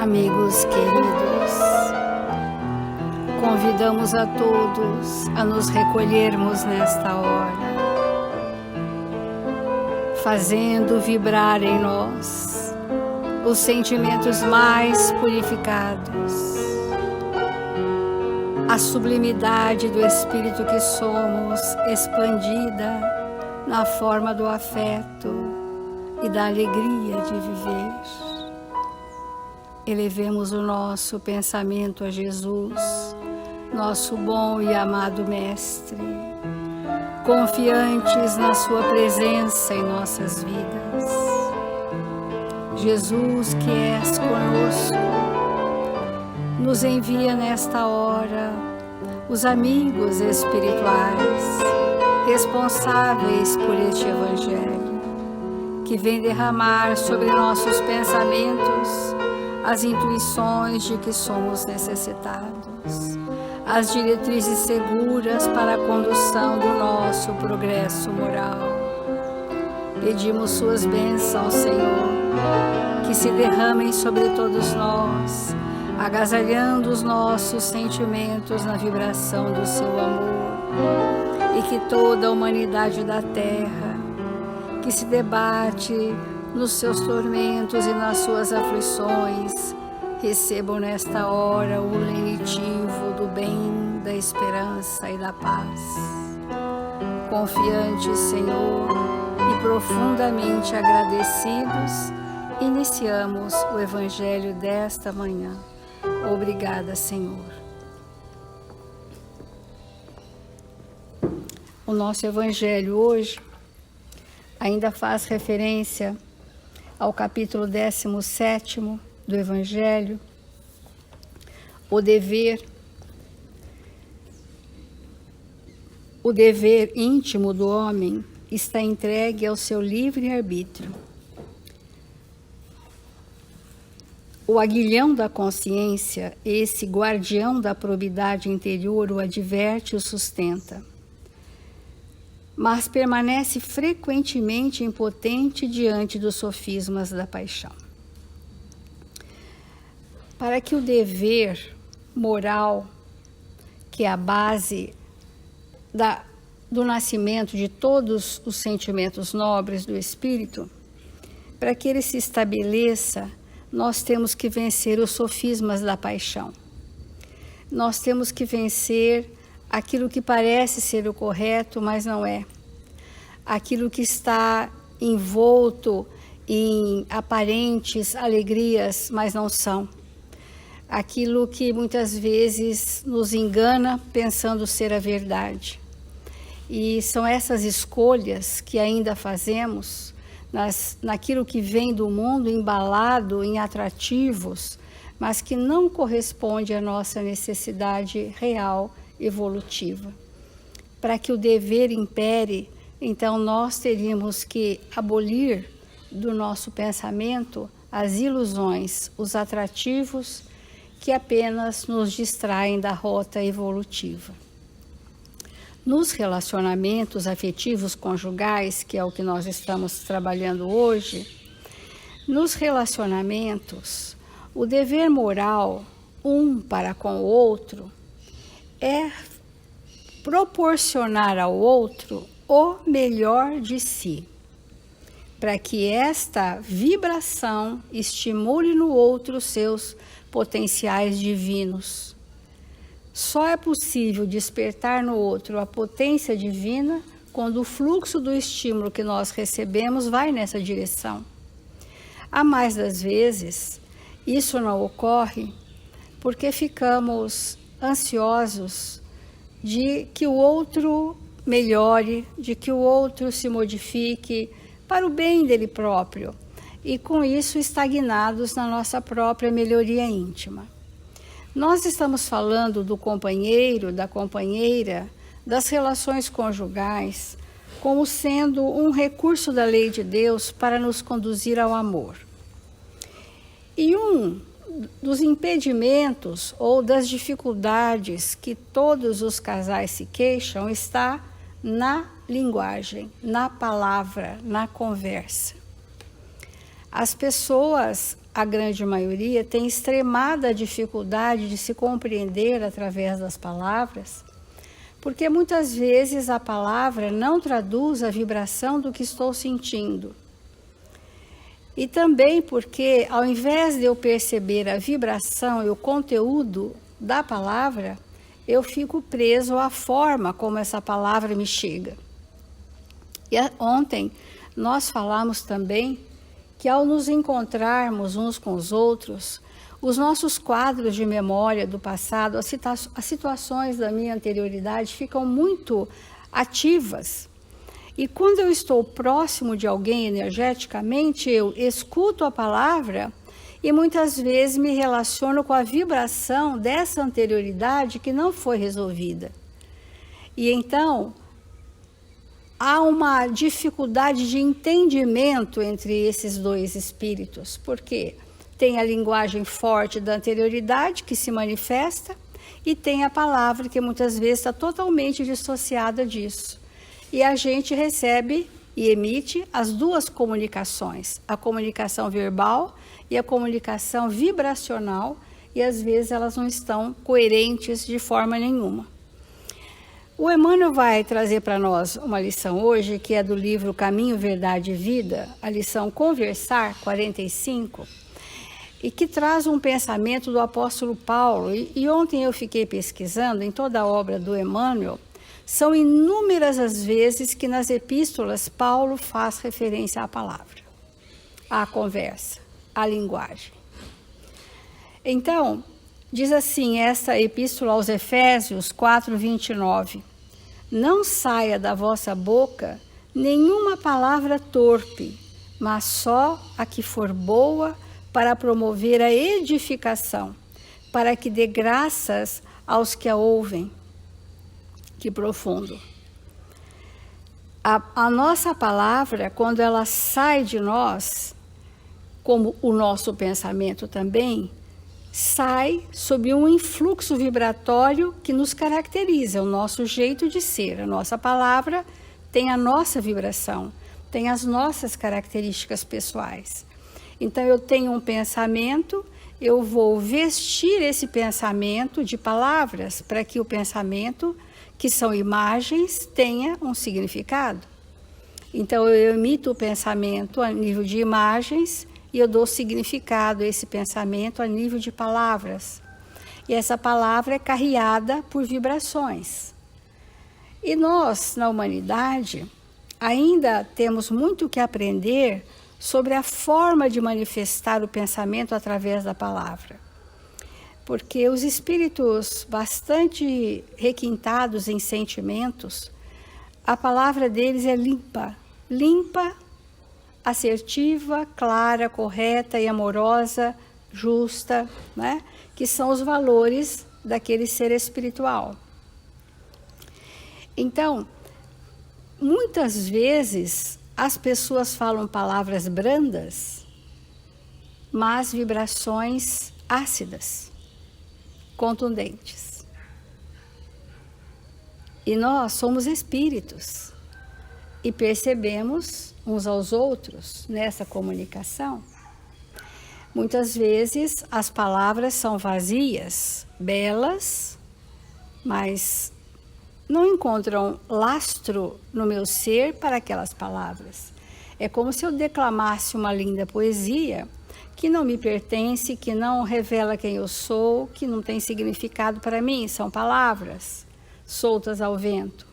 Amigos queridos, convidamos a todos a nos recolhermos nesta hora, fazendo vibrar em nós os sentimentos mais purificados, a sublimidade do Espírito que somos expandida na forma do afeto e da alegria de viver. Elevemos o nosso pensamento a Jesus, nosso bom e amado Mestre, confiantes na sua presença em nossas vidas. Jesus, que és conosco, nos envia nesta hora os amigos espirituais responsáveis por este Evangelho, que vem derramar sobre nossos pensamentos as intuições de que somos necessitados, as diretrizes seguras para a condução do nosso progresso moral. Pedimos suas bênçãos, Senhor, que se derramem sobre todos nós, agasalhando os nossos sentimentos na vibração do seu amor, e que toda a humanidade da Terra, que se debate nos seus tormentos e nas suas aflições, recebam nesta hora o lenitivo do bem, da esperança e da paz. Confiantes, Senhor, e profundamente agradecidos, iniciamos o Evangelho desta manhã. Obrigada, Senhor. O nosso Evangelho hoje ainda faz referência ao capítulo 17º do Evangelho, o dever íntimo do homem está entregue ao seu livre-arbítrio. O aguilhão da consciência, esse guardião da probidade interior, o adverte e o sustenta, mas permanece frequentemente impotente diante dos sofismas da paixão. Para que o dever moral, que é a base do nascimento de todos os sentimentos nobres do espírito, para que ele se estabeleça, nós temos que vencer os sofismas da paixão. Nós temos que vencer aquilo que parece ser o correto, mas não é. Aquilo que está envolto em aparentes alegrias, mas não são. Aquilo que muitas vezes nos engana pensando ser a verdade. E são essas escolhas que ainda fazemos naquilo que vem do mundo embalado em atrativos, mas que não corresponde à nossa necessidade real evolutiva. Para que o dever impere, então nós teríamos que abolir do nosso pensamento as ilusões, os atrativos que apenas nos distraem da rota evolutiva. Nos relacionamentos afetivos conjugais, que é o que nós estamos trabalhando hoje, nos relacionamentos, o dever moral um para com o outro é proporcionar ao outro o melhor de si, para que esta vibração estimule no outro seus potenciais divinos. Só é possível despertar no outro a potência divina quando o fluxo do estímulo que nós recebemos vai nessa direção. A mais das vezes, isso não ocorre porque ficamos ansiosos de que o outro melhore, de que o outro se modifique para o bem dele próprio, e com isso estagnados na nossa própria melhoria íntima. Nós estamos falando do companheiro, da companheira, das relações conjugais como sendo um recurso da lei de Deus para nos conduzir ao amor. E um dos impedimentos ou das dificuldades que todos os casais se queixam está na linguagem, na palavra, na conversa. As pessoas, a grande maioria, tem extremada dificuldade de se compreender através das palavras, porque muitas vezes a palavra não traduz a vibração do que estou sentindo. E também porque, ao invés de eu perceber a vibração e o conteúdo da palavra, eu fico preso à forma como essa palavra me chega. E ontem nós falamos também que ao nos encontrarmos uns com os outros, os nossos quadros de memória do passado, as situações da minha anterioridade ficam muito ativas. E quando eu estou próximo de alguém energeticamente, eu escuto a palavra e muitas vezes me relaciono com a vibração dessa anterioridade que não foi resolvida. E então há uma dificuldade de entendimento entre esses dois espíritos, porque tem a linguagem forte da anterioridade que se manifesta e tem a palavra que muitas vezes está totalmente dissociada disso. E a gente recebe e emite as duas comunicações, a comunicação verbal e a comunicação vibracional, e às vezes elas não estão coerentes de forma nenhuma. O Emmanuel vai trazer para nós uma lição hoje, que é do livro Caminho, Verdade e Vida, a lição Conversar 45, e que traz um pensamento do apóstolo Paulo. E ontem eu fiquei pesquisando em toda a obra do Emmanuel, são inúmeras as vezes que nas epístolas Paulo faz referência à palavra, à conversa, à linguagem. Então, diz assim essa epístola aos Efésios 4:29, não saia da vossa boca nenhuma palavra torpe, mas só a que for boa para promover a edificação, para que dê graças aos que a ouvem. Que profundo. A nossa palavra, quando ela sai de nós, como o nosso pensamento também, sai sob um influxo vibratório que nos caracteriza, o nosso jeito de ser. A nossa palavra tem a nossa vibração, tem as nossas características pessoais. Então eu tenho um pensamento, eu vou vestir esse pensamento de palavras para que o pensamento, que são imagens, tenha um significado. Então eu emito o pensamento a nível de imagens e eu dou significado a esse pensamento a nível de palavras. E essa palavra é carreada por vibrações. E nós, na humanidade, ainda temos muito que aprender sobre a forma de manifestar o pensamento através da palavra. Porque os espíritos bastante requintados em sentimentos, a palavra deles é limpa, assertiva, clara, correta e amorosa, justa, né? Que são os valores daquele ser espiritual. Então, muitas vezes as pessoas falam palavras brandas, mas vibrações ácidas, contundentes. E nós somos espíritos e percebemos uns aos outros nessa comunicação. Muitas vezes as palavras são vazias, belas, mas não encontram lastro no meu ser para aquelas palavras. É como se eu declamasse uma linda poesia que não me pertence, que não revela quem eu sou, que não tem significado para mim. São palavras soltas ao vento,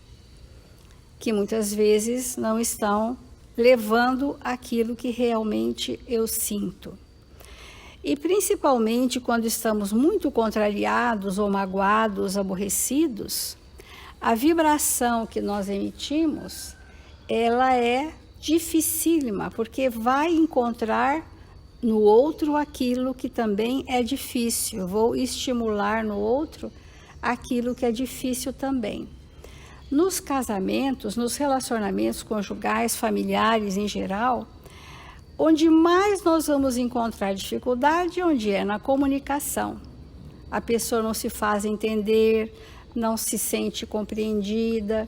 que muitas vezes não estão levando aquilo que realmente eu sinto. E principalmente quando estamos muito contrariados ou magoados, aborrecidos, a vibração que nós emitimos, ela é dificílima, porque vai encontrar no outro aquilo que também é difícil. Eu vou estimular no outro aquilo que é difícil também. nos casamentos, nos relacionamentos conjugais, familiares em geral, onde mais nós vamos encontrar dificuldade, onde é na comunicação. A pessoa não se faz entender, não se sente compreendida,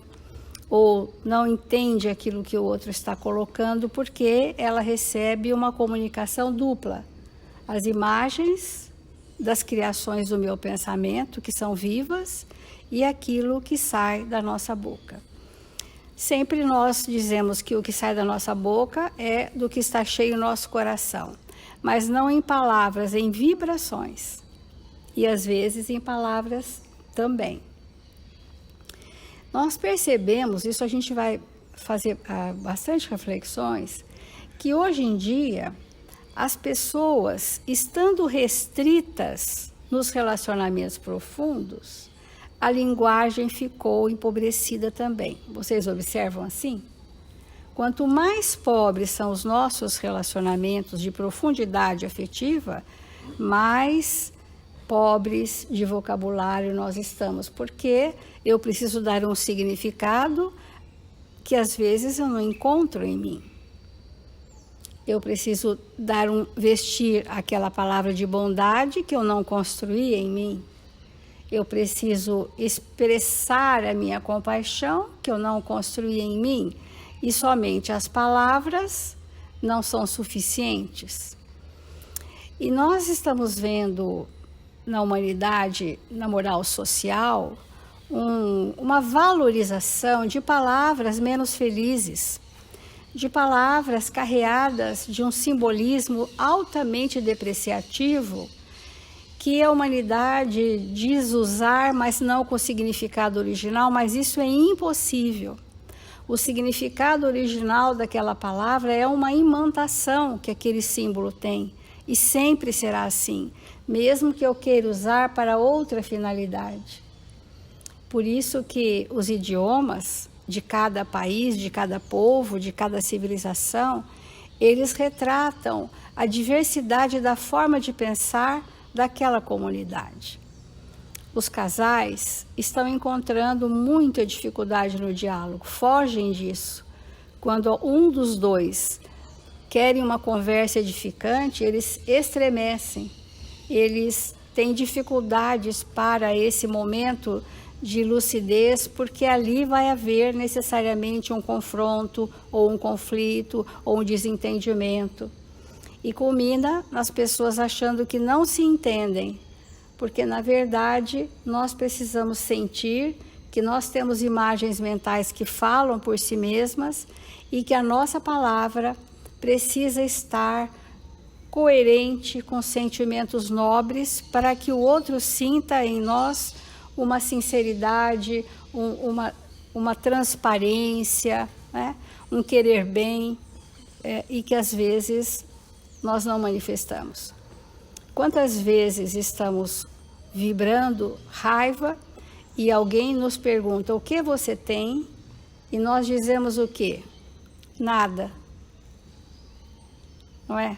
ou não entende aquilo que o outro está colocando, porque ela recebe uma comunicação dupla. As imagens das criações do meu pensamento, que são vivas, e aquilo que sai da nossa boca. Sempre nós dizemos que o que sai da nossa boca é do que está cheio o nosso coração, mas não em palavras, em vibrações, e às vezes em palavras também. Nós percebemos, isso a gente vai fazer bastante reflexões, que hoje em dia as pessoas, estando restritas nos relacionamentos profundos, a linguagem ficou empobrecida também. Vocês observam assim? Quanto mais pobres são os nossos relacionamentos de profundidade afetiva, mais pobres de vocabulário nós estamos, porque eu preciso dar um significado que às vezes eu não encontro em mim. Eu preciso vestir aquela palavra de bondade que eu não construí em mim. Eu preciso expressar a minha compaixão que eu não construí em mim. E somente as palavras não são suficientes. E nós estamos vendo na humanidade, na moral social, uma valorização de palavras menos felizes, de palavras carreadas de um simbolismo altamente depreciativo, que a humanidade diz usar, mas não com o significado original, mas isso é impossível. O significado original daquela palavra é uma imantação que aquele símbolo tem, e sempre será assim, mesmo que eu queira usar para outra finalidade. Por isso que os idiomas de cada país, de cada povo, de cada civilização, eles retratam a diversidade da forma de pensar daquela comunidade. Os casais estão encontrando muita dificuldade no diálogo, fogem disso. Quando um dos dois querem uma conversa edificante, eles estremecem, eles têm dificuldades para esse momento de lucidez, porque ali vai haver necessariamente um confronto, ou um conflito, ou um desentendimento. E culmina nas pessoas achando que não se entendem, porque na verdade nós precisamos sentir que nós temos imagens mentais que falam por si mesmas e que a nossa palavra precisa estar coerente com sentimentos nobres para que o outro sinta em nós uma sinceridade, uma transparência, né? Um querer bem, e que às vezes nós não manifestamos. Quantas vezes estamos vibrando raiva e alguém nos pergunta: o que você tem? E nós dizemos o quê? Nada. Não é?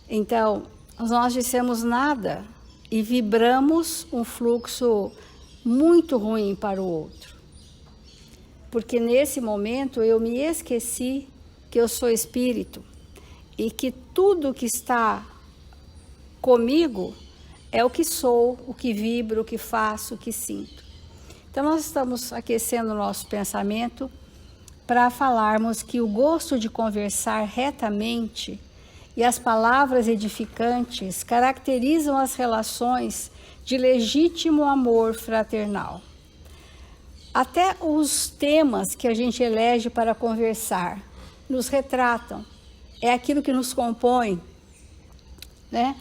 Então, nós dissemos nada e vibramos um fluxo muito ruim para o outro. Porque nesse momento eu me esqueci que eu sou espírito e que tudo que está comigo é o que sou, o que vibro, o que faço, o que sinto. Então nós estamos aquecendo o nosso pensamento para falarmos que o gosto de conversar retamente e as palavras edificantes caracterizam as relações de legítimo amor fraternal. Até os temas que a gente elege para conversar nos retratam, é aquilo que nos compõe, né?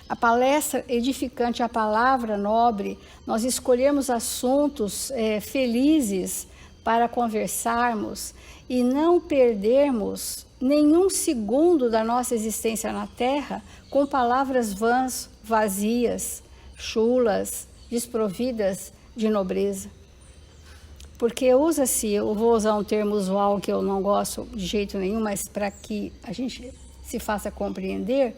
A palestra edificante, a palavra nobre, nós escolhemos assuntos felizes para conversarmos e não perdermos nenhum segundo da nossa existência na Terra com palavras vãs, vazias, chulas, desprovidas de nobreza. Porque usa-se, eu vou usar um termo usual que eu não gosto de jeito nenhum, mas para que a gente se faça compreender,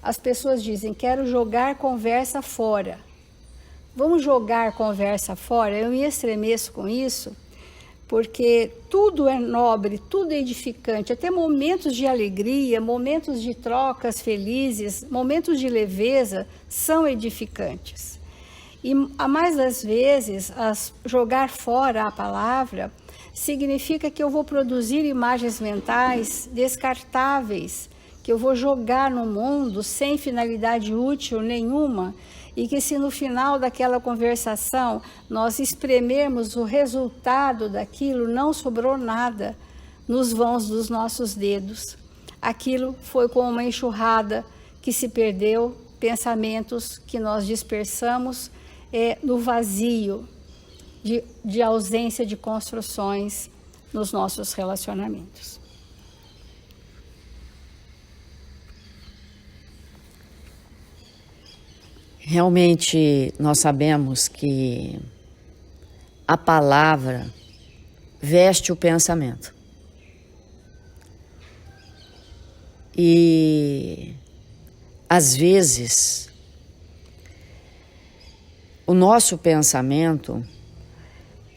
as pessoas dizem: quero jogar conversa fora. Vamos jogar conversa fora? Eu me estremeço com isso, porque tudo é nobre, tudo é edificante, até momentos de alegria, momentos de trocas felizes, momentos de leveza são edificantes. E a mais das vezes, jogar fora a palavra significa que eu vou produzir imagens mentais descartáveis, que eu vou jogar no mundo sem finalidade útil nenhuma, e que se no final daquela conversação nós espremermos o resultado daquilo, não sobrou nada nos vãos dos nossos dedos. Aquilo foi como uma enxurrada que se perdeu, pensamentos que nós dispersamos no vazio de ausência de construções nos nossos relacionamentos. Realmente nós sabemos que a palavra veste o pensamento. E às vezes o nosso pensamento,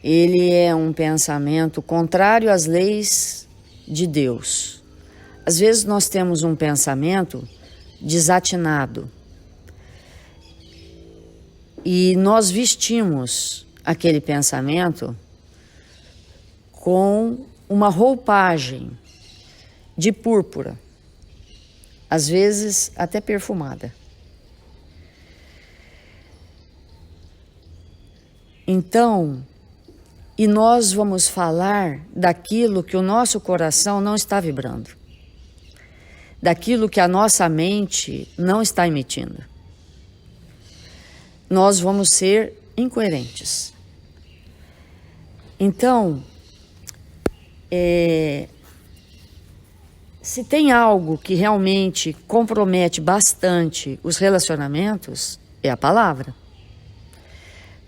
ele é um pensamento contrário às leis de Deus. Às vezes nós temos um pensamento desatinado. E nós vestimos aquele pensamento com uma roupagem de púrpura, às vezes até perfumada. Então, e nós vamos falar daquilo que o nosso coração não está vibrando, daquilo que a nossa mente não está emitindo. Nós vamos ser incoerentes. Então, se tem algo que realmente compromete bastante os relacionamentos, é a palavra.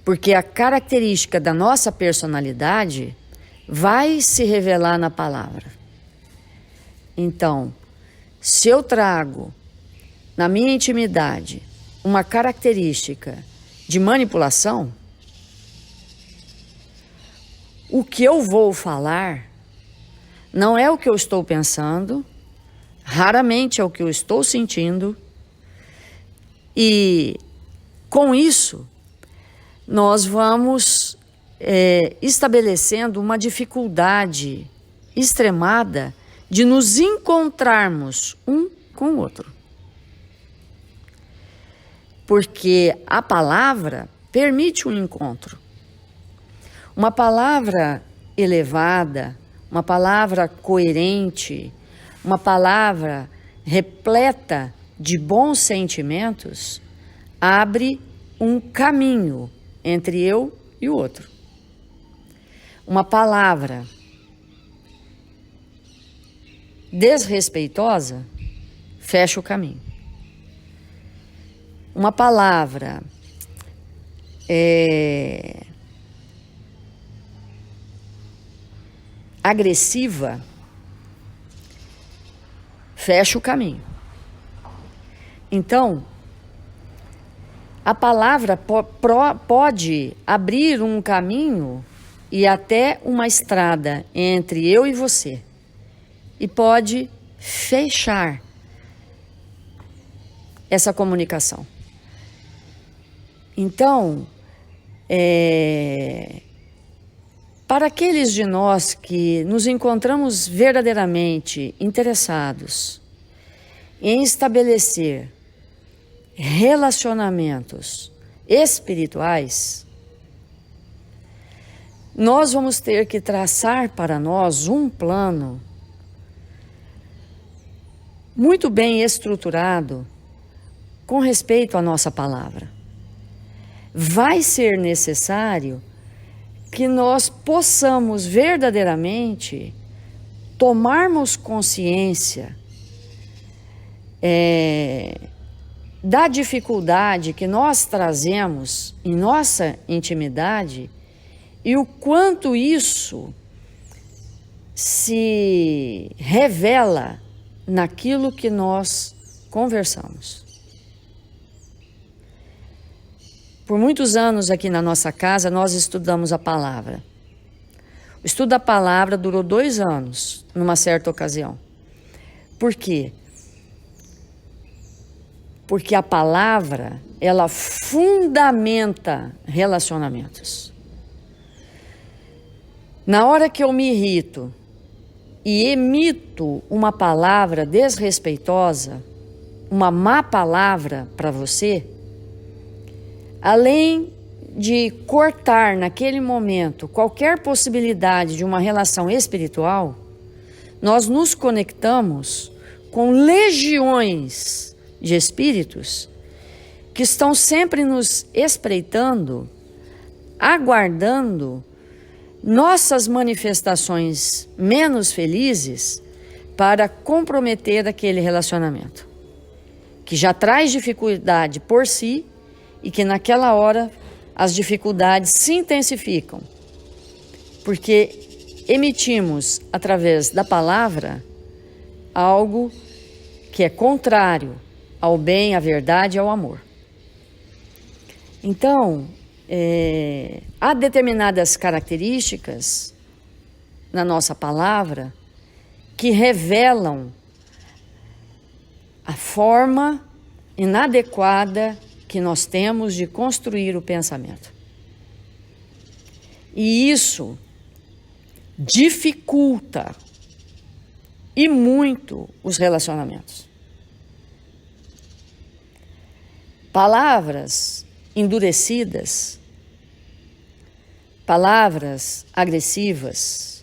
Porque a característica da nossa personalidade vai se revelar na palavra. Então, se eu trago na minha intimidade uma característica de manipulação, o que eu vou falar não é o que eu estou pensando, raramente é o que eu estou sentindo, e com isso nós vamos estabelecendo uma dificuldade extremada de nos encontrarmos um com o outro. Porque a palavra permite um encontro. Uma palavra elevada, uma palavra coerente, uma palavra repleta de bons sentimentos, abre um caminho entre eu e o outro. Uma palavra desrespeitosa fecha o caminho. Uma palavra agressiva fecha o caminho. Então, a palavra pode abrir um caminho e até uma estrada entre eu e você, e pode fechar essa comunicação. Então, para aqueles de nós que nos encontramos verdadeiramente interessados em estabelecer relacionamentos espirituais, nós vamos ter que traçar para nós um plano muito bem estruturado com respeito à nossa palavra. Vai ser necessário que nós possamos verdadeiramente tomarmos consciência da dificuldade que nós trazemos em nossa intimidade e o quanto isso se revela naquilo que nós conversamos. Por muitos anos aqui na nossa casa nós estudamos a palavra. O estudo da palavra durou 2 anos, numa certa ocasião. Por quê? Porque a palavra, ela fundamenta relacionamentos. Na hora que eu me irrito e emito uma palavra desrespeitosa, uma má palavra para você, além de cortar naquele momento qualquer possibilidade de uma relação espiritual, nós nos conectamos com legiões de espíritos que estão sempre nos espreitando, aguardando nossas manifestações menos felizes para comprometer aquele relacionamento, que já traz dificuldade por si e que naquela hora as dificuldades se intensificam, porque emitimos através da palavra algo que é contrário ao bem, à verdade e ao amor. Então, há determinadas características na nossa palavra que revelam a forma inadequada que nós temos de construir o pensamento. E isso dificulta e muito os relacionamentos. Palavras endurecidas, palavras agressivas,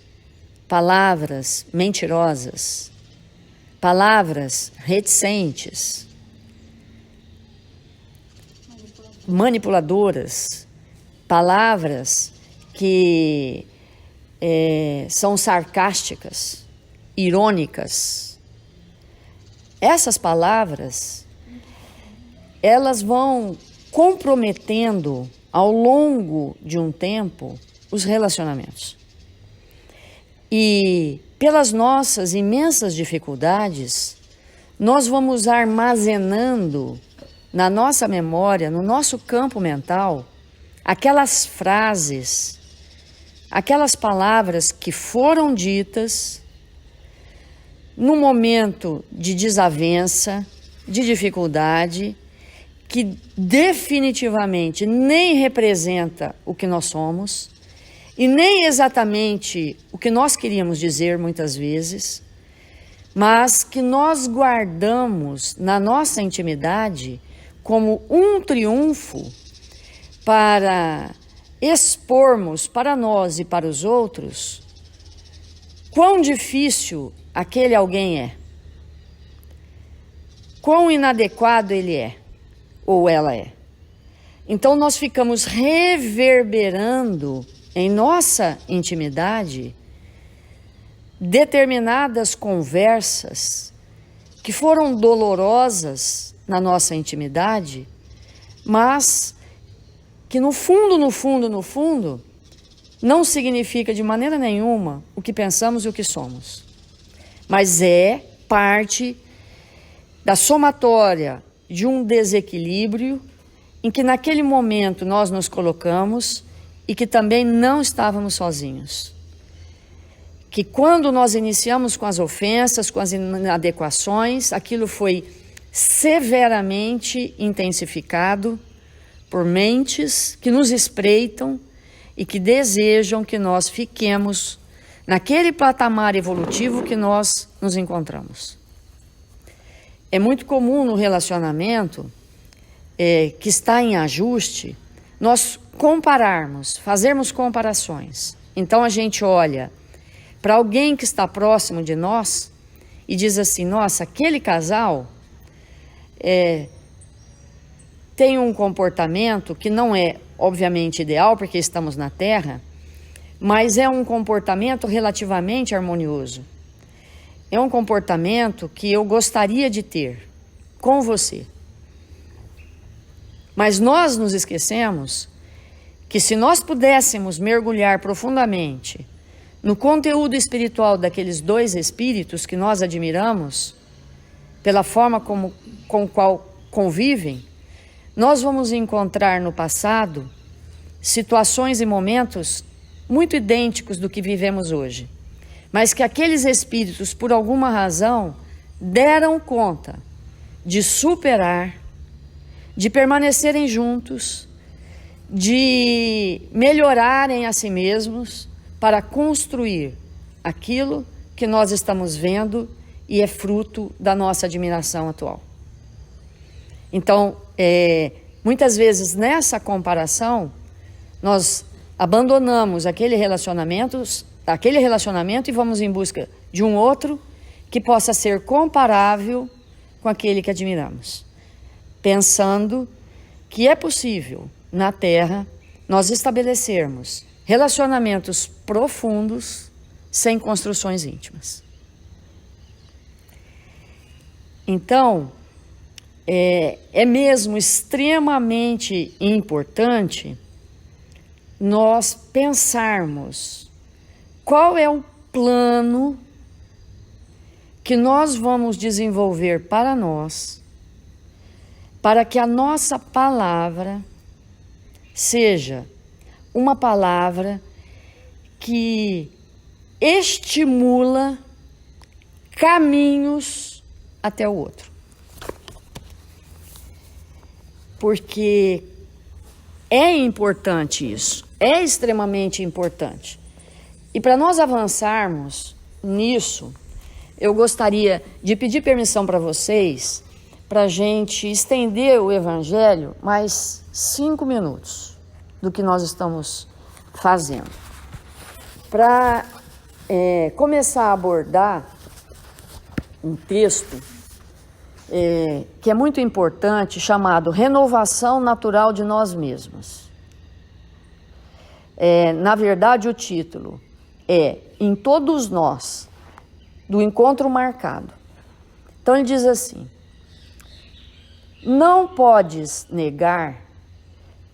palavras mentirosas, palavras reticentes, manipuladoras, palavras que são sarcásticas, irônicas. Essas palavras, elas vão comprometendo ao longo de um tempo os relacionamentos. E pelas nossas imensas dificuldades, nós vamos armazenando na nossa memória, no nosso campo mental, aquelas frases, aquelas palavras que foram ditas no momento de desavença, de dificuldade, que definitivamente nem representa o que nós somos e nem exatamente o que nós queríamos dizer muitas vezes, mas que nós guardamos na nossa intimidade como um triunfo para expormos para nós e para os outros quão difícil aquele alguém é, quão inadequado ele é ou ela é. Então nós ficamos reverberando em nossa intimidade determinadas conversas que foram dolorosas na nossa intimidade, mas que no fundo, não significa de maneira nenhuma o que pensamos e o que somos. Mas é parte da somatória de um desequilíbrio em que naquele momento nós nos colocamos e que também não estávamos sozinhos. Que quando nós iniciamos com as ofensas, com as inadequações, aquilo foi severamente intensificado por mentes que nos espreitam e que desejam que nós fiquemos naquele patamar evolutivo que nós nos encontramos. É muito comum no relacionamento que está em ajuste, nós compararmos, fazermos comparações. Então a gente olha para alguém que está próximo de nós e diz assim, nossa, aquele casal tem um comportamento que não é, obviamente, ideal, porque estamos na Terra, mas é um comportamento relativamente harmonioso. É um comportamento que eu gostaria de ter com você. Mas nós nos esquecemos que se nós pudéssemos mergulhar profundamente no conteúdo espiritual daqueles dois espíritos que nós admiramos, pela forma com qual convivem, nós vamos encontrar no passado situações e momentos muito idênticos do que vivemos hoje, mas que aqueles espíritos, por alguma razão, deram conta de superar, de permanecerem juntos, de melhorarem a si mesmos para construir aquilo que nós estamos vendo e é fruto da nossa admiração atual. Então, muitas vezes nessa comparação, nós abandonamos aquele relacionamento e vamos em busca de um outro que possa ser comparável com aquele que admiramos, pensando que é possível, na Terra, nós estabelecermos relacionamentos profundos sem construções íntimas. Então, é mesmo extremamente importante nós pensarmos qual é o plano que nós vamos desenvolver para nós, para que a nossa palavra seja uma palavra que estimula caminhos até o outro. Porque é importante isso, é extremamente importante. E para nós avançarmos nisso, eu gostaria de pedir permissão para vocês, para a gente estender o Evangelho mais 5 minutos do que nós estamos fazendo. Para começar a abordar um texto que é muito importante, chamado Renovação Natural de Nós Mesmos. Na verdade, o título é Em Todos Nós, do Encontro Marcado. Então ele diz assim: não podes negar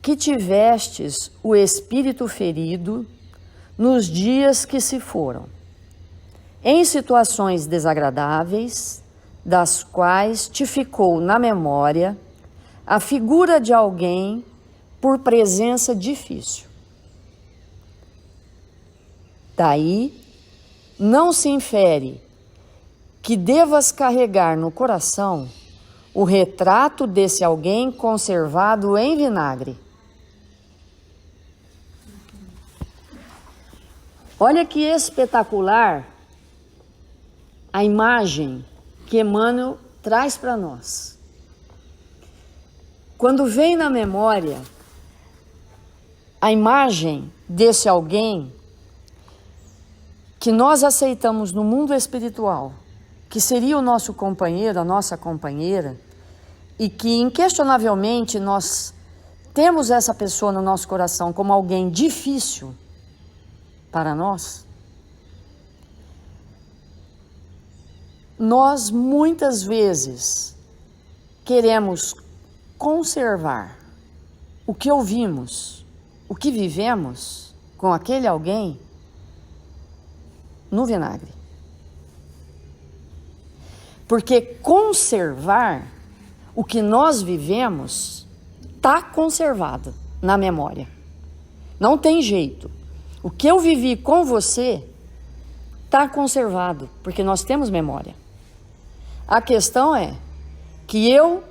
que tivestes o espírito ferido nos dias que se foram, em situações desagradáveis, das quais te ficou na memória a figura de alguém por presença difícil. Daí, não se infere que devas carregar no coração o retrato desse alguém conservado em vinagre. Olha que espetacular a imagem que Emmanuel traz para nós. Quando vem na memória a imagem desse alguém que nós aceitamos no mundo espiritual, que seria o nosso companheiro, a nossa companheira, e que inquestionavelmente nós temos essa pessoa no nosso coração como alguém difícil para nós, nós muitas vezes queremos conservar o que ouvimos, o que vivemos com aquele alguém no vinagre. Porque conservar o que nós vivemos está conservado na memória. Não tem jeito. O que eu vivi com você está conservado, porque nós temos memória. A questão é que eu,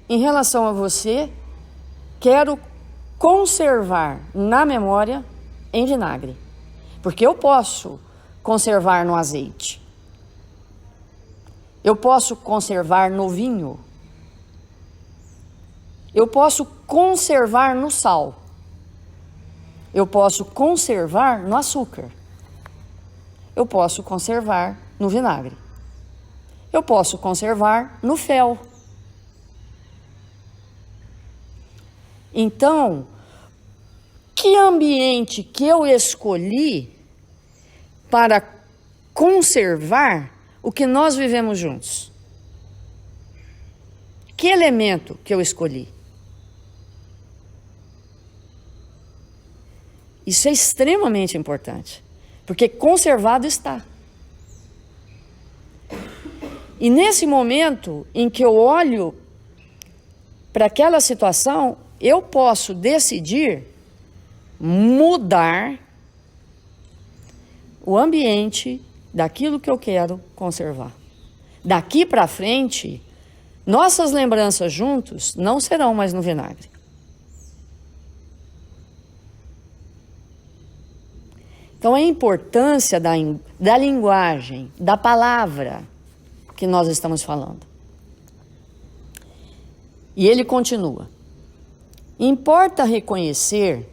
em relação a você, quero conservar na memória em vinagre. Porque eu posso conservar no azeite. Eu posso conservar no vinho. Eu posso conservar no sal. Eu posso conservar no açúcar. Eu posso conservar no vinagre. Eu posso conservar no fel. Então, que ambiente que eu escolhi para conservar o que nós vivemos juntos? Que elemento que eu escolhi? Isso é extremamente importante, porque conservado está. E nesse momento em que eu olho para aquela situação, eu posso decidir mudar o ambiente daquilo que eu quero conservar. Daqui para frente, nossas lembranças juntos não serão mais no vinagre. Então, a importância da linguagem, da palavra que nós estamos falando. E ele continua. Importa reconhecer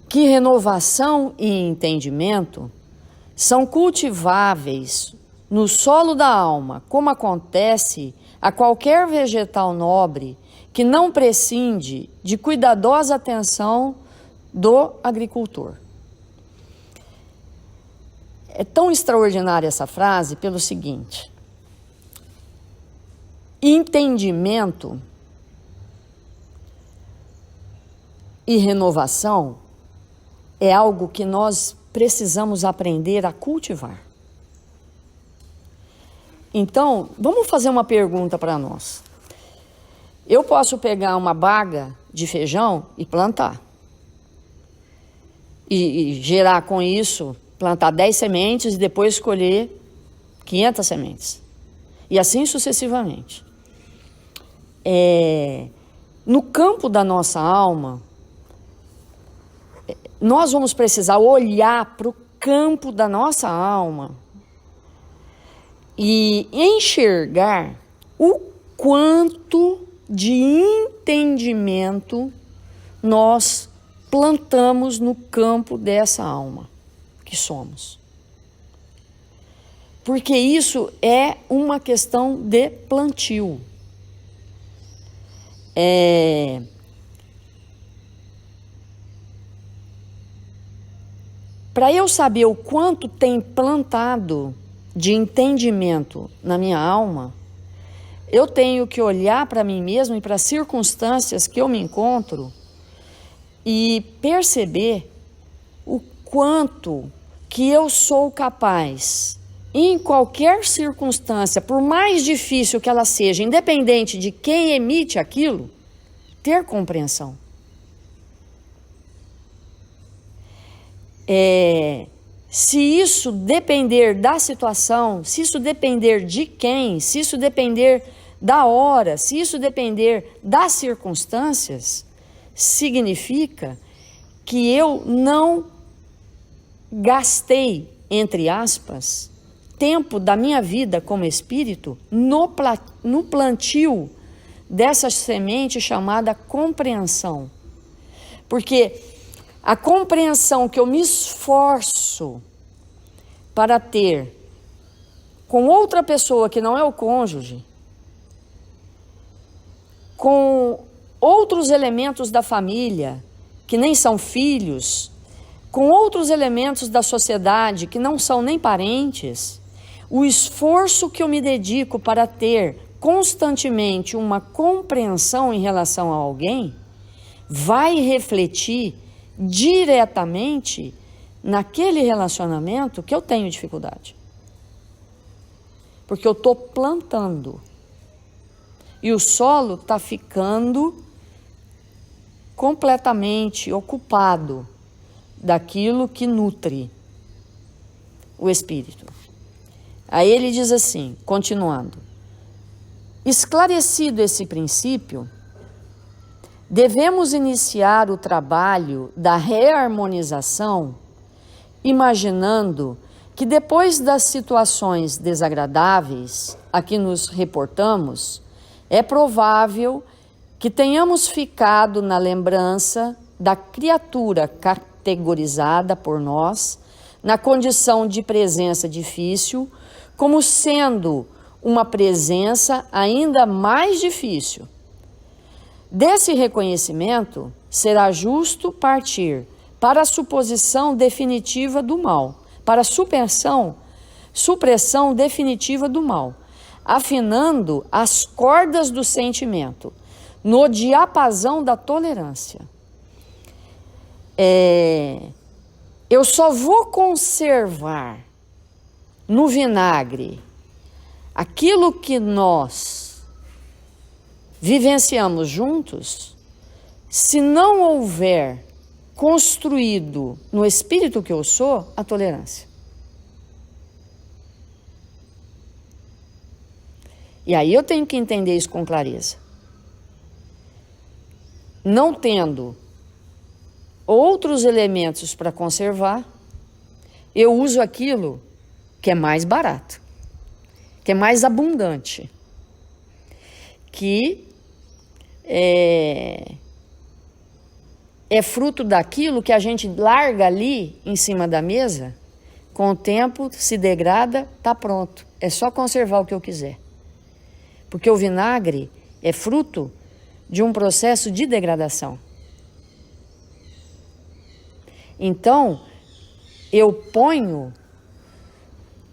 que renovação e entendimento são cultiváveis no solo da alma, como acontece a qualquer vegetal nobre que não prescinde de cuidadosa atenção do agricultor. É tão extraordinária essa frase pelo seguinte: entendimento e renovação é algo que nós precisamos aprender a cultivar. Então, vamos fazer uma pergunta para nós. Eu posso pegar uma baga de feijão e plantar. E gerar com isso, plantar 10 sementes e depois escolher 500 sementes. E assim sucessivamente. No campo da nossa alma, nós vamos precisar olhar para o campo da nossa alma e enxergar o quanto de entendimento nós plantamos no campo dessa alma que somos. Porque isso é uma questão de plantio. Para eu saber o quanto tem plantado de entendimento na minha alma, eu tenho que olhar para mim mesmo e para as circunstâncias que eu me encontro e perceber o quanto que eu sou capaz, em qualquer circunstância, por mais difícil que ela seja, independente de quem emite aquilo, ter compreensão. Se isso depender da situação, se isso depender de quem, se isso depender da hora, se isso depender das circunstâncias, significa que eu não gastei, entre aspas, tempo da minha vida como espírito no plantio dessa semente chamada compreensão. Porque a compreensão que eu me esforço para ter com outra pessoa que não é o cônjuge, com outros elementos da família que nem são filhos, com outros elementos da sociedade que não são nem parentes, o esforço que eu me dedico para ter constantemente uma compreensão em relação a alguém vai refletir diretamente naquele relacionamento que eu tenho dificuldade. Porque eu estou plantando e o solo está ficando completamente ocupado daquilo que nutre o espírito. Aí ele diz assim, continuando: esclarecido esse princípio, devemos iniciar o trabalho da reharmonização, imaginando que depois das situações desagradáveis a que nos reportamos, é provável que tenhamos ficado na lembrança da criatura categorizada por nós, na condição de presença difícil, como sendo uma presença ainda mais difícil. Desse reconhecimento, será justo partir para a suposição definitiva do mal, para a supressão definitiva do mal, afinando as cordas do sentimento, no diapasão da tolerância. Eu só vou conservar no vinagre aquilo que nós vivenciamos juntos, se não houver construído no espírito que eu sou a tolerância. E aí eu tenho que entender isso com clareza. Não tendo outros elementos para conservar, eu uso aquilo que é mais barato, que é mais abundante, que é fruto daquilo que a gente larga ali em cima da mesa, com o tempo se degrada, está pronto. É só conservar o que eu quiser. Porque o vinagre é fruto de um processo de degradação. Então, eu ponho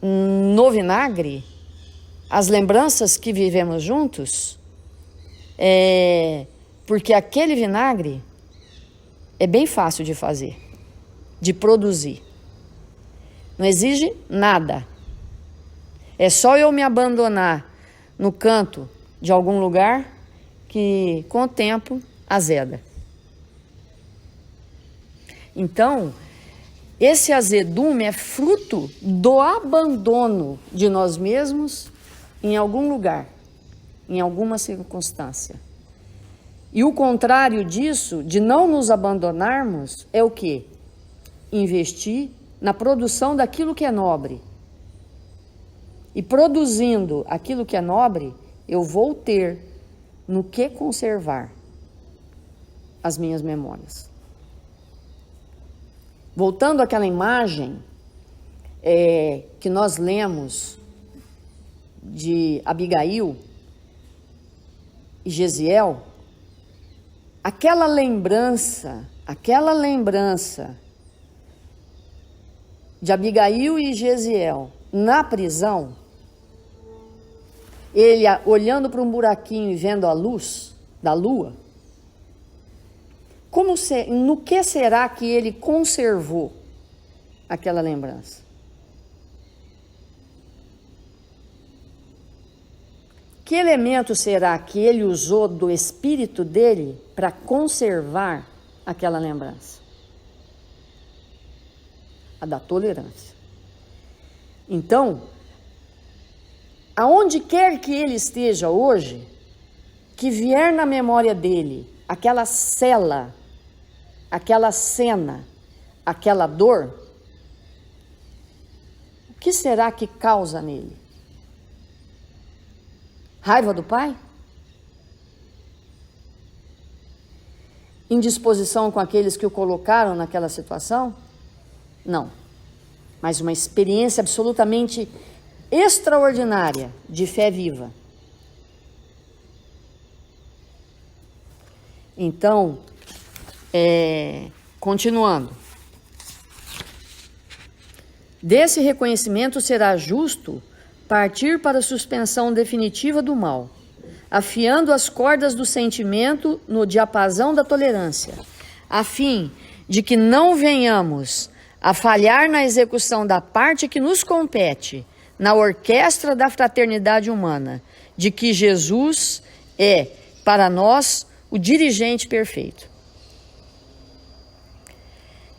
no vinagre as lembranças que vivemos juntos, porque aquele vinagre é bem fácil de fazer, de produzir. Não exige nada. É só eu me abandonar no canto de algum lugar que, com o tempo, azeda. Então, esse azedume é fruto do abandono de nós mesmos em algum lugar, em alguma circunstância. E o contrário disso, de não nos abandonarmos, é o quê? Investir na produção daquilo que é nobre. E produzindo aquilo que é nobre, eu vou ter no que conservar as minhas memórias. Voltando àquela imagem que nós lemos de Abigail e Jesiel, aquela lembrança de Abigail e Jesiel na prisão, ele olhando para um buraquinho e vendo a luz da lua, no que será que ele conservou aquela lembrança? Que elemento será que ele usou do espírito dele para conservar aquela lembrança? A da tolerância. Então, aonde quer que ele esteja hoje, que vier na memória dele aquela cela, aquela cena, aquela dor, o que será que causa nele? Raiva do pai? Indisposição com aqueles que o colocaram naquela situação? Não. Mas uma experiência absolutamente extraordinária de fé viva. Então, continuando. Desse reconhecimento será justo partir para a suspensão definitiva do mal, afiando as cordas do sentimento no diapasão da tolerância, a fim de que não venhamos a falhar na execução da parte que nos compete na orquestra da fraternidade humana, de que Jesus é, para nós, o dirigente perfeito.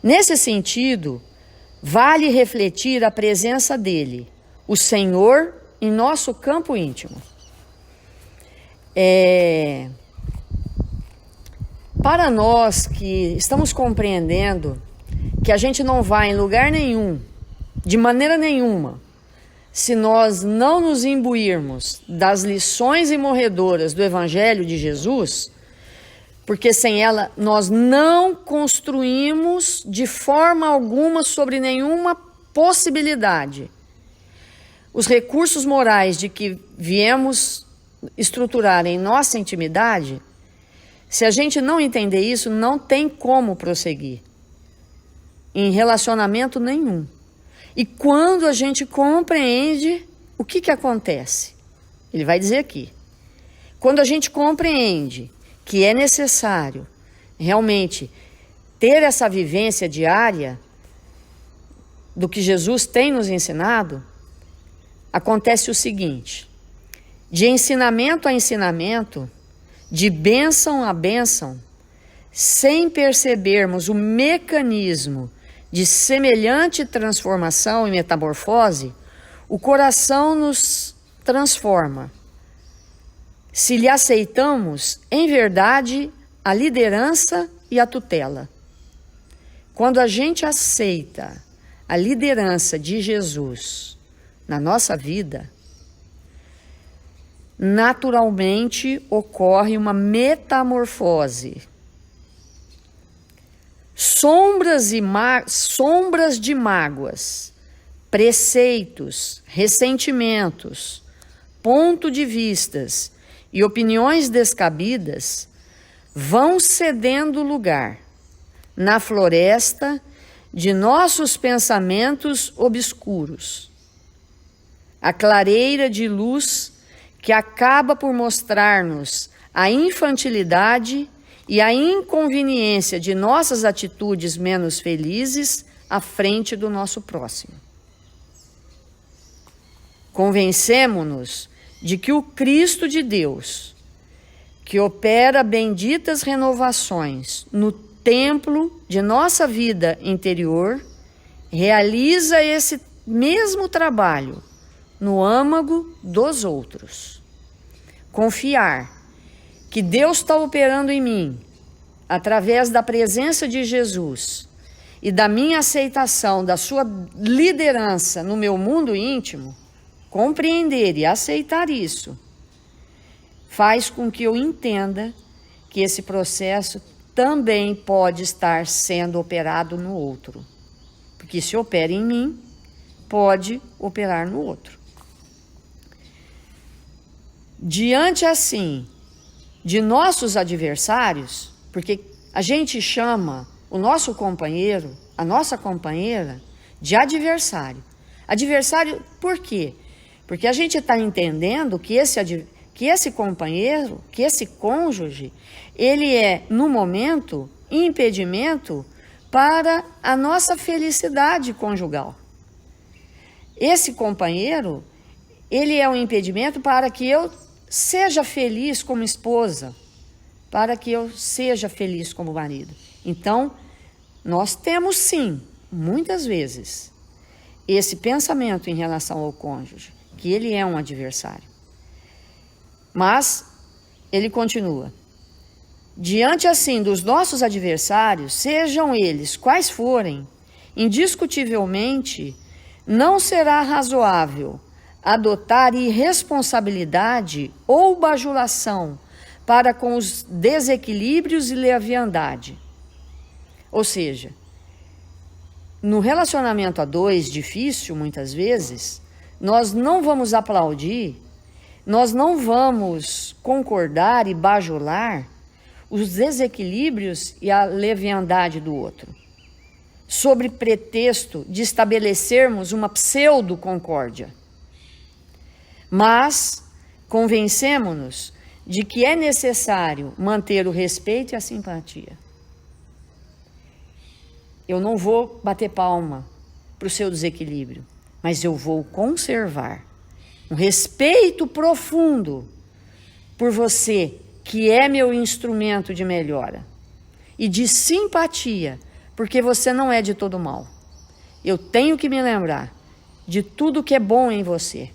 Nesse sentido, vale refletir a presença dele, o Senhor, em nosso campo íntimo. Para nós que estamos compreendendo que a gente não vai em lugar nenhum, de maneira nenhuma, se nós não nos imbuirmos das lições imorredoras do Evangelho de Jesus, porque sem ela nós não construímos de forma alguma sobre nenhuma possibilidade os recursos morais de que viemos estruturar em nossa intimidade. Se a gente não entender isso, não tem como prosseguir em relacionamento nenhum. E quando a gente compreende, o que acontece? Ele vai dizer aqui. Quando a gente compreende que é necessário realmente ter essa vivência diária do que Jesus tem nos ensinado, acontece o seguinte: de ensinamento a ensinamento, de bênção a bênção, sem percebermos o mecanismo de semelhante transformação e metamorfose, o coração nos transforma se lhe aceitamos, em verdade, a liderança e a tutela. Quando a gente aceita a liderança de Jesus na nossa vida, naturalmente ocorre uma metamorfose. Sombras de mágoas, preceitos, ressentimentos, ponto de vistas e opiniões descabidas vão cedendo lugar na floresta de nossos pensamentos obscuros. A clareira de luz que acaba por mostrar-nos a infantilidade e a inconveniência de nossas atitudes menos felizes à frente do nosso próximo. Convencemo-nos de que o Cristo de Deus, que opera benditas renovações no templo de nossa vida interior, realiza esse mesmo trabalho no âmago dos outros. Confiar que Deus está operando em mim, através da presença de Jesus e da minha aceitação da sua liderança no meu mundo íntimo, compreender e aceitar isso, faz com que eu entenda que esse processo também pode estar sendo operado no outro. Porque se opera em mim, pode operar no outro. Diante assim de nossos adversários, porque a gente chama o nosso companheiro, a nossa companheira, de adversário. Adversário por quê? Porque a gente está entendendo que esse companheiro, que esse cônjuge, ele é, no momento, impedimento para a nossa felicidade conjugal. Esse companheiro, ele é um impedimento para que eu seja feliz como esposa, para que eu seja feliz como marido. Então, nós temos sim, muitas vezes, esse pensamento em relação ao cônjuge, que ele é um adversário. Mas, ele continua. Diante assim dos nossos adversários, sejam eles quais forem, indiscutivelmente, não será razoável adotar irresponsabilidade ou bajulação para com os desequilíbrios e leviandade. Ou seja, no relacionamento a dois, difícil muitas vezes, nós não vamos aplaudir, nós não vamos concordar e bajular os desequilíbrios e a leviandade do outro, sob pretexto de estabelecermos uma pseudo-concórdia. Mas convencemo-nos de que é necessário manter o respeito e a simpatia. Eu não vou bater palma para o seu desequilíbrio, mas eu vou conservar um respeito profundo por você, que é meu instrumento de melhora, e de simpatia, porque você não é de todo mal. Eu tenho que me lembrar de tudo que é bom em você,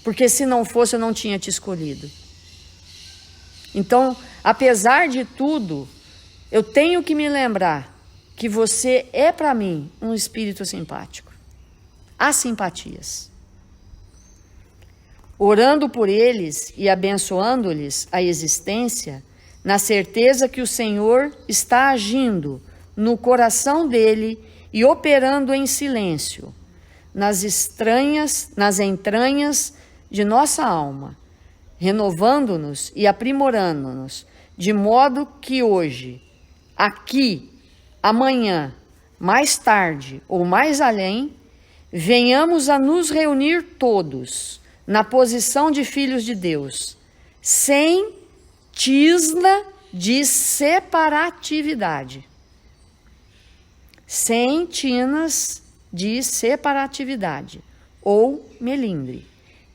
porque se não fosse, eu não tinha te escolhido. Então, apesar de tudo, eu tenho que me lembrar que você é para mim um espírito simpático. Há simpatias. Orando por eles e abençoando-lhes a existência, na certeza que o Senhor está agindo no coração dele e operando em silêncio, nas entranhas de nossa alma, renovando-nos e aprimorando-nos, de modo que hoje, aqui, amanhã, mais tarde ou mais além, venhamos a nos reunir todos na posição de filhos de Deus, sem tisna de separatividade. Sem tinas de separatividade ou melindre,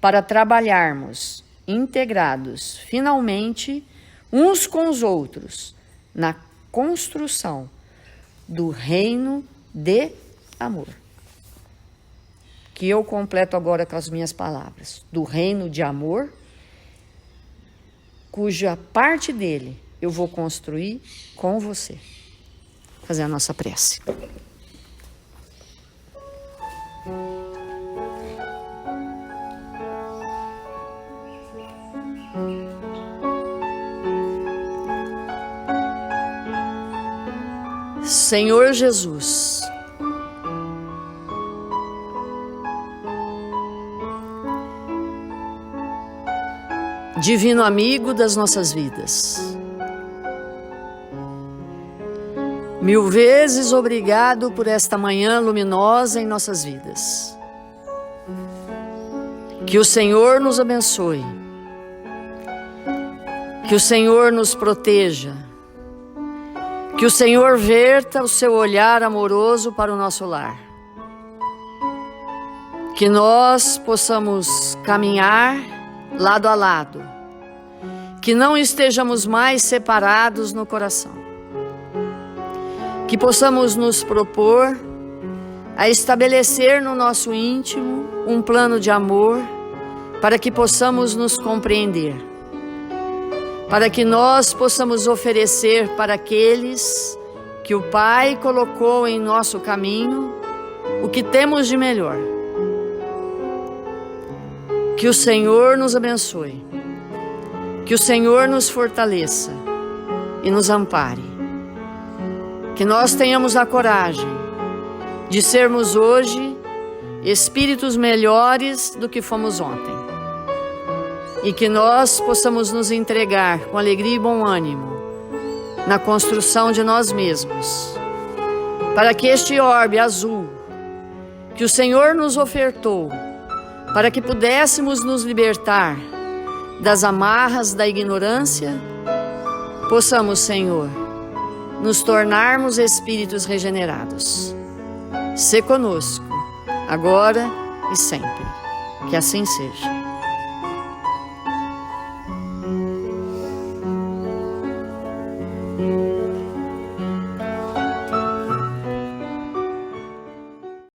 para trabalharmos integrados, finalmente, uns com os outros, na construção do reino de amor. Que eu completo agora com as minhas palavras. Do reino de amor cuja parte dele eu vou construir com você. Fazer a nossa prece. Senhor Jesus, divino amigo das nossas vidas, mil vezes obrigado por esta manhã luminosa em nossas vidas. Que o Senhor nos abençoe, que o Senhor nos proteja, que o Senhor verta o seu olhar amoroso para o nosso lar. Que nós possamos caminhar lado a lado. Que não estejamos mais separados no coração. Que possamos nos propor a estabelecer no nosso íntimo um plano de amor para que possamos nos compreender. Para que nós possamos oferecer para aqueles que o Pai colocou em nosso caminho o que temos de melhor. Que o Senhor nos abençoe, que o Senhor nos fortaleça e nos ampare. Que nós tenhamos a coragem de sermos hoje espíritos melhores do que fomos ontem. E que nós possamos nos entregar com alegria e bom ânimo na construção de nós mesmos, para que este orbe azul que o Senhor nos ofertou, para que pudéssemos nos libertar das amarras da ignorância, possamos, Senhor, nos tornarmos espíritos regenerados. Sê conosco, agora e sempre. Que assim seja.